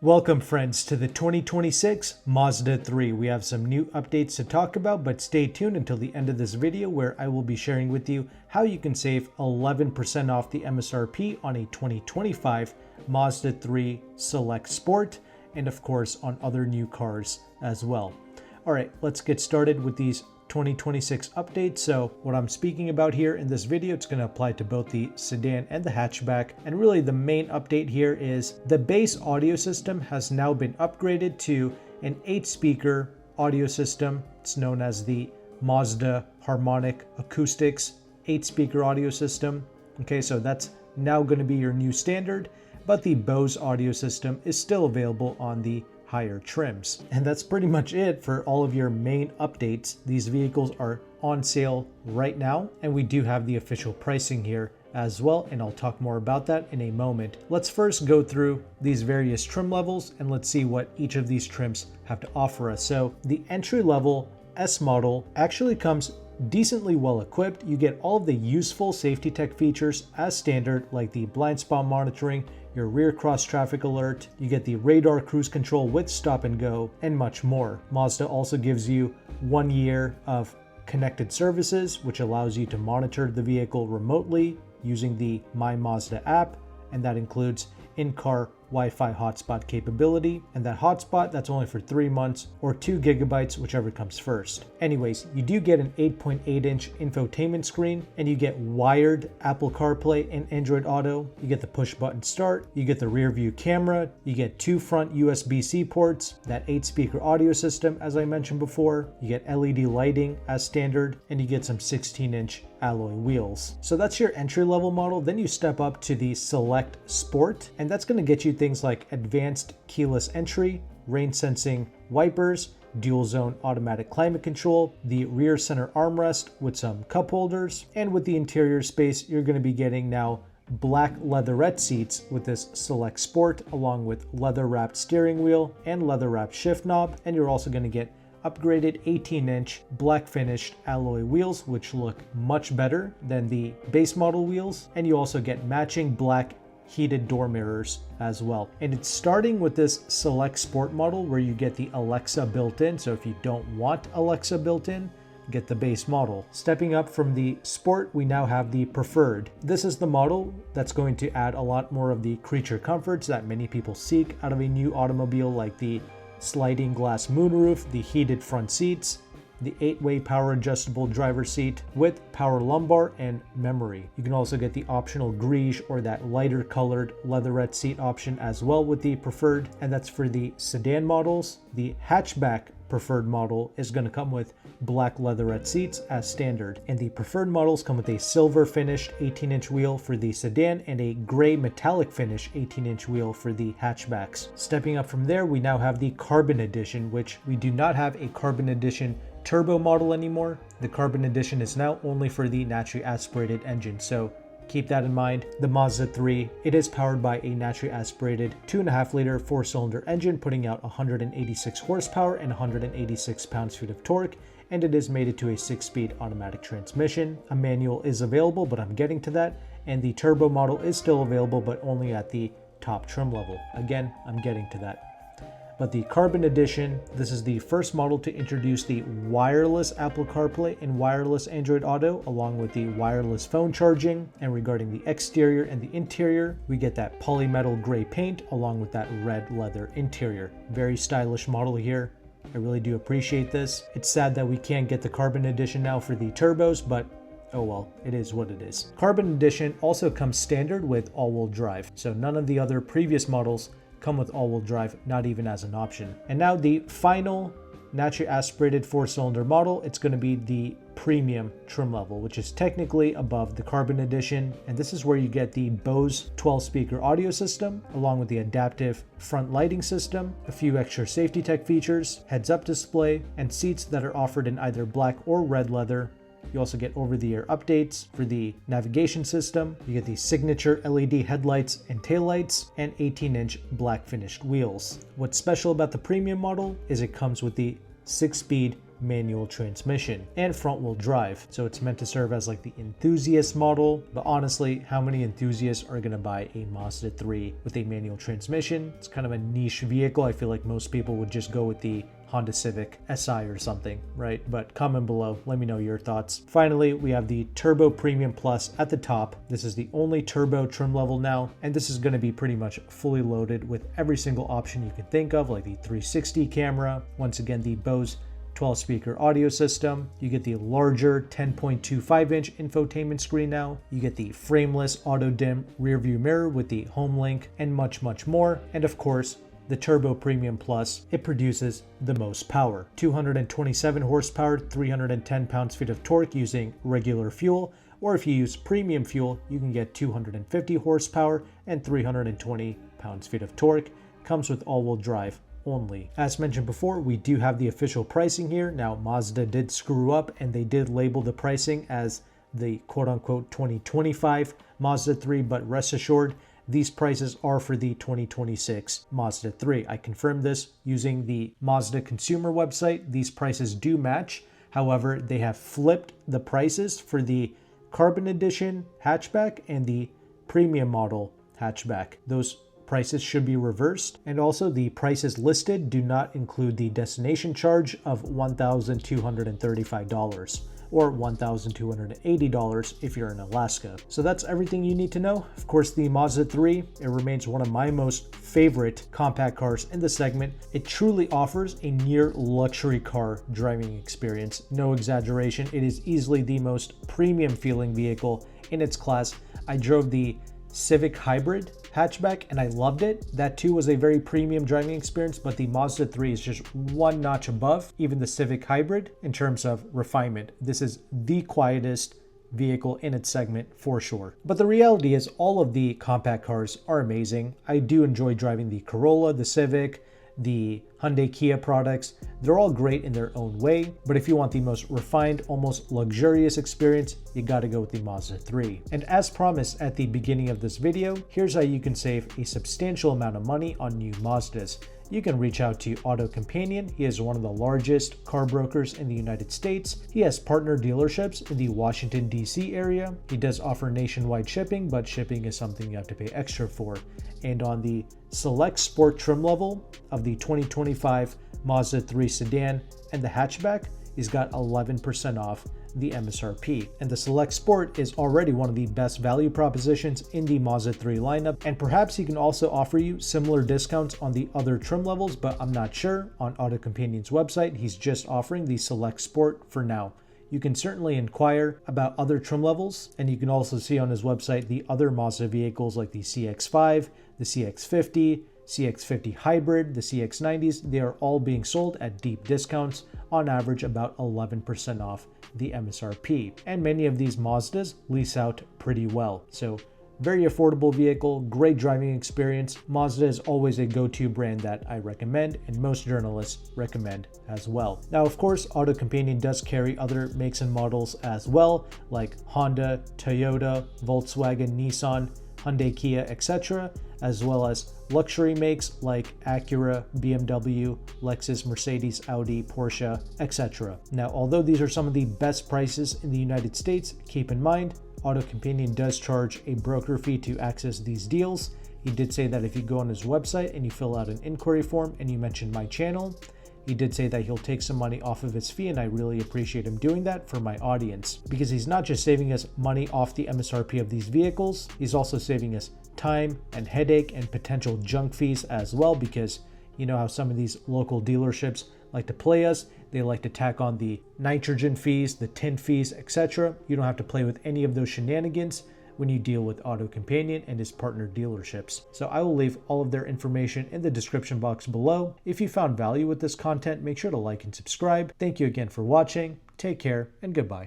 Welcome friends to the 2026 Mazda 3. We have some new updates to talk about, but stay tuned until the end of this video where I will be sharing with you how you can save 11% off the MSRP on a 2025 Mazda 3 Select Sport, and of course on other new cars as well. All right, let's get started with these 2026 updates. So what I'm speaking about here in this video, it's going to apply to both the sedan and the hatchback. And really the main update here is the base audio system has now been upgraded to an 8-speaker audio system. It's known as the Mazda Harmonic Acoustics 8-speaker audio system. Okay, so that's now going to be your new standard, but the Bose audio system is still available on the higher trims. And that's pretty much it for all of your main updates. These vehicles are on sale right now, and we do have the official pricing here as well, and I'll talk more about that in a moment. Let's first go through these various trim levels and let's see what each of these trims have to offer us. So the entry-level S model actually comes decently well equipped. You get all of the useful safety tech features as standard, like the blind spot monitoring, your rear cross traffic alert, you get the radar cruise control with stop and go, and much more. Mazda also gives you 1 year of connected services, which allows you to monitor the vehicle remotely using the My Mazda app, and that includes in-car Wi-Fi hotspot capability, and that hotspot, that's only for 3 months or 2 gigabytes, whichever comes first. Anyways, you do get an 8.8-inch infotainment screen, and you get wired Apple CarPlay and Android Auto. You get the push-button start, you get the rear view camera, you get 2 front USB-C ports, that 8-speaker audio system as I mentioned before, you get LED lighting as standard, and you get some 16-inch alloy wheels. So that's your entry-level model. Then you step up to the Select Sport, and that's going to get you things like advanced keyless entry, rain sensing wipers, dual zone automatic climate control, the rear center armrest with some cup holders, and with the interior space, you're going to be getting now black leatherette seats with this Select Sport, along with leather wrapped steering wheel and leather wrapped shift knob, and you're also going to get upgraded 18-inch black finished alloy wheels, which look much better than the base model wheels, and you also get matching black heated door mirrors as well. And it's starting with this Select Sport model where you get the Alexa built in. So if you don't want Alexa built in, get the base model. Stepping up from the Sport, we now have the Preferred. This is the model that's going to add a lot more of the creature comforts that many people seek out of a new automobile, like the sliding glass moonroof, the heated front seats, the 8-way power adjustable driver seat with power lumbar and memory. You can also get the optional greige or that lighter colored leatherette seat option as well with the Preferred, and that's for the sedan models. The hatchback Preferred model is going to come with black leatherette seats as standard, and the Preferred models come with a silver finished 18-inch wheel for the sedan and a gray metallic finish 18-inch wheel for the hatchbacks. Stepping up from there, we now have the Carbon Edition, which we do not have a Carbon Edition turbo model anymore. The Carbon Edition is now only for the naturally aspirated engine, so keep that in mind. The Mazda 3, it is powered by a naturally aspirated 2.5-liter 4-cylinder engine, putting out 186 horsepower and 186 pounds-feet of torque, and it is mated to a 6-speed automatic transmission. A manual is available, but I'm getting to that, and the turbo model is still available, but only at the top trim level. Again, I'm getting to that. But the Carbon Edition, this is the first model to introduce the wireless Apple CarPlay and wireless Android Auto, along with the wireless phone charging. And regarding the exterior and the interior, we get that polymetal gray paint along with that red leather interior. Very stylish model here. I really do appreciate this. It's sad that we can't get the Carbon Edition now for the turbos, but oh well, it is what it is. Carbon Edition also comes standard with all-wheel drive, so none of the other previous models come with all-wheel drive, not even as an option. And now the final naturally aspirated 4-cylinder model, it's going to be the premium trim level, which is technically above the Carbon Edition, and this is where you get the Bose 12-speaker audio system along with the adaptive front lighting system, a few extra safety tech features, heads-up display, and seats that are offered in either black or red leather. You also get over-the-air updates for the navigation system. You get the signature LED headlights and taillights, and 18-inch black finished wheels. What's special about the premium model is it comes with the 6-speed manual transmission and front wheel drive. So it's meant to serve as like the enthusiast model, but honestly, how many enthusiasts are going to buy a Mazda 3 with a manual transmission? It's kind of a niche vehicle. I feel like most people would just go with the Honda Civic Si or something, right? But comment below, let me know your thoughts. Finally, we have the Turbo Premium Plus at the top. This is the only turbo trim level now, and this is going to be pretty much fully loaded with every single option you can think of, like the 360 camera, once again the Bose 12-speaker audio system. You get the larger 10.25-inch infotainment screen now. You get the frameless auto-dim rear-view mirror with the home link and much, much more. And of course, the Turbo Premium Plus, it produces the most power. 227 horsepower, 310 pounds-feet of torque using regular fuel, or if you use premium fuel, you can get 250 horsepower and 320 pounds-feet of torque. Comes with all-wheel drive only. As mentioned before, we do have the official pricing here. Now, Mazda did screw up and they did label the pricing as the quote-unquote 2025 Mazda 3, but rest assured, these prices are for the 2026 Mazda 3. I confirmed this using the Mazda consumer website. These prices do match. However, they have flipped the prices for the Carbon Edition hatchback and the premium model hatchback. Those prices should be reversed. And also the prices listed do not include the destination charge of $1,235. Or $1,280 if you're in Alaska. So that's everything you need to know. Of course, the Mazda 3, it remains one of my most favorite compact cars in the segment. It truly offers a near luxury car driving experience. No exaggeration, it is easily the most premium feeling vehicle in its class. I drove the Civic Hybrid hatchback and I loved it. That too was a very premium driving experience, but the Mazda 3 is just one notch above even the Civic Hybrid in terms of refinement. This is the quietest vehicle in its segment for sure. But the reality is all of the compact cars are amazing. I do enjoy driving the Corolla, the Civic, the Hyundai Kia products. They're all great in their own way, but if you want the most refined, almost luxurious experience, you gotta go with the Mazda 3. And as promised at the beginning of this video, here's how you can save a substantial amount of money on new Mazdas. You can reach out to AutoCompanion. He is one of the largest car brokers in the United States. He has partner dealerships in the Washington, D.C. area. He does offer nationwide shipping, but shipping is something you have to pay extra for. And on the select sport trim level of the 2025 Mazda 3 sedan and the hatchback, he's got 11% off the MSRP. And the Select Sport is already one of the best value propositions in the Mazda 3 lineup, and perhaps he can also offer you similar discounts on the other trim levels, but I'm not sure. On AutoCompanion's website, he's just offering the Select Sport for now. You can certainly inquire about other trim levels, and you can also see on his website the other Mazda vehicles like the CX-5, the CX-50, CX-50 Hybrid, the CX-90s. They are all being sold at deep discounts, on average about 11% off the MSRP. And many of these Mazdas lease out pretty well. So very affordable vehicle, great driving experience. Mazda is always a go-to brand that I recommend, and most journalists recommend as well. Now, of course, AutoCompanion does carry other makes and models as well, like Honda, Toyota, Volkswagen, Nissan, Hyundai, Kia, etc., as well as luxury makes like Acura, BMW, Lexus, Mercedes, Audi, Porsche, etc. Now, although these are some of the best prices in the United States, keep in mind, AutoCompanion does charge a broker fee to access these deals. He did say that if you go on his website and you fill out an inquiry form and you mention my channel, he did say that he'll take some money off of his fee, and I really appreciate him doing that for my audience, because he's not just saving us money off the MSRP of these vehicles, he's also saving us time and headache and potential junk fees as well, because you know how some of these local dealerships like to play us. They like to tack on the nitrogen fees, the tint fees, etc. You don't have to play with any of those shenanigans when you deal with AutoCompanion and his partner dealerships. So I will leave all of their information in the description box below. If you found value with this content, make sure to like and subscribe. Thank you again for watching. Take care and goodbye.